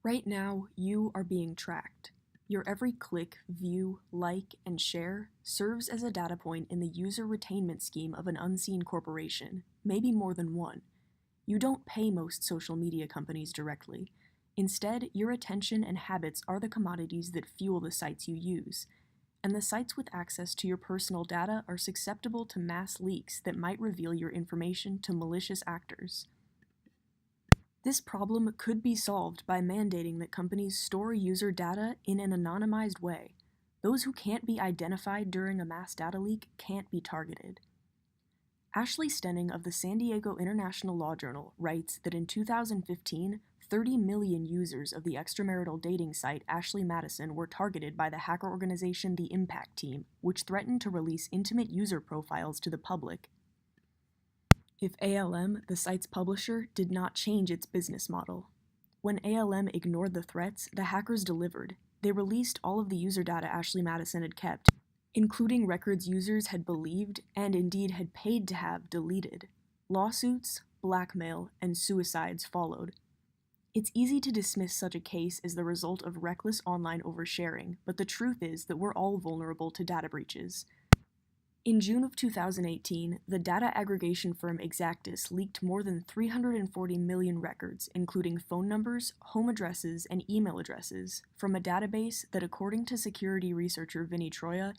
Right now, you are being tracked. Your every click, view, like, and share serves as a data point in the user retainment scheme of an unseen corporation, maybe more than one. You don't pay most social media companies directly. Instead, your attention and habits are the commodities that fuel the sites you use. And the sites with access to your personal data are susceptible to mass leaks that might reveal your information to malicious actors. This problem could be solved by mandating that companies store user data in an anonymized way. Those who can't be identified during a mass data leak can't be targeted. Ashley Stenning of the San Diego International Law Journal writes that in 2015, 30 million users of the extramarital dating site Ashley Madison were targeted by the hacker organization The Impact Team, which threatened to release intimate user profiles to the public if ALM, the site's publisher, did not change its business model. When ALM ignored the threats, the hackers delivered. They released all of the user data Ashley Madison had kept, including records users had believed and indeed had paid to have deleted. Lawsuits, blackmail, and suicides followed. It's easy to dismiss such a case as the result of reckless online oversharing, but the truth is that we're all vulnerable to data breaches. In June of 2018, the data aggregation firm Exactus leaked more than 340 million records, including phone numbers, home addresses, and email addresses, from a database that, according to security researcher Vinny Troia,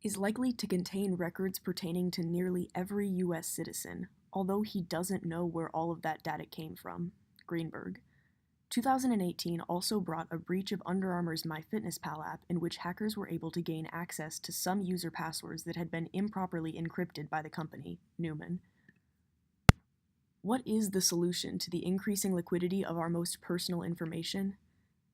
is likely to contain records pertaining to nearly every U.S. citizen, although he doesn't know where all of that data came from. Greenberg. 2018 also brought a breach of Under Armour's MyFitnessPal app in which hackers were able to gain access to some user passwords that had been improperly encrypted by the company, Newman. What is the solution to the increasing liquidity of our most personal information?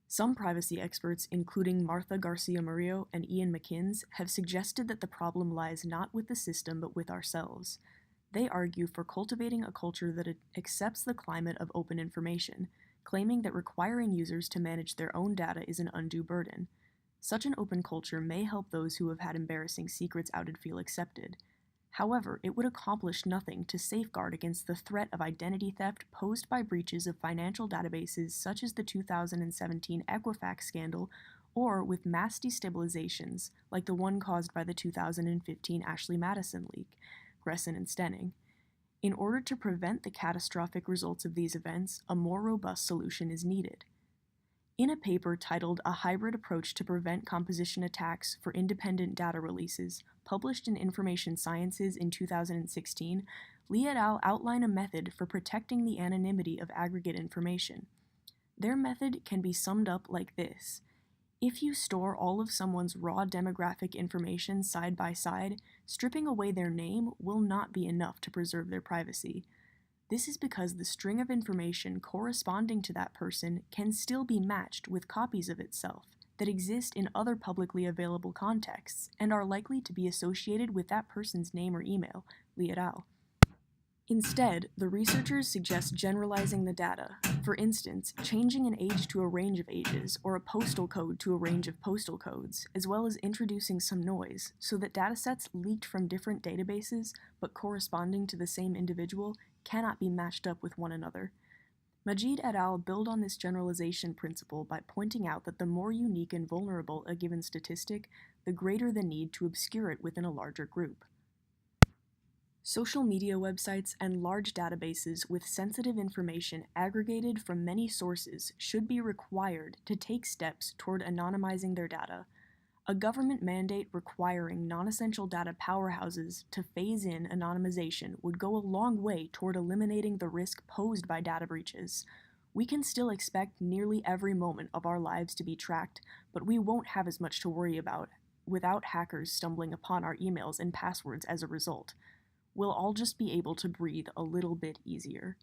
Some privacy experts, including Martha Garcia Murillo and Ian McKinns, have suggested that the problem lies not with the system but with ourselves. They argue for cultivating a culture that accepts the climate of open information, claiming that requiring users to manage their own data is an undue burden. Such an open culture may help those who have had embarrassing secrets outed feel accepted. However, it would accomplish nothing to safeguard against the threat of identity theft posed by breaches of financial databases such as the 2017 Equifax scandal, or with mass destabilizations like the one caused by the 2015 Ashley Madison leak, Gresson and Stenning. In order to prevent the catastrophic results of these events, a more robust solution is needed. In a paper titled A Hybrid Approach to Prevent Composition Attacks for Independent Data Releases, published in Information Sciences in 2016, Lee et al. Outline a method for protecting the anonymity of aggregate information. Their method can be summed up like this. If you store all of someone's raw demographic information side by side, stripping away their name will not be enough to preserve their privacy. This is because the string of information corresponding to that person can still be matched with copies of itself that exist in other publicly available contexts and are likely to be associated with that person's name or email, Lee et al. Instead, the researchers suggest generalizing the data, for instance, changing an age to a range of ages, or a postal code to a range of postal codes, as well as introducing some noise, so that datasets leaked from different databases, but corresponding to the same individual, cannot be matched up with one another. Majid et al. Build on this generalization principle by pointing out that the more unique and vulnerable a given statistic, the greater the need to obscure it within a larger group. Social media websites and large databases with sensitive information aggregated from many sources should be required to take steps toward anonymizing their data. A government mandate requiring non-essential data powerhouses to phase in anonymization would go a long way toward eliminating the risk posed by data breaches. We can still expect nearly every moment of our lives to be tracked, but we won't have as much to worry about without hackers stumbling upon our emails and passwords as a result. We'll all just be able to breathe a little bit easier.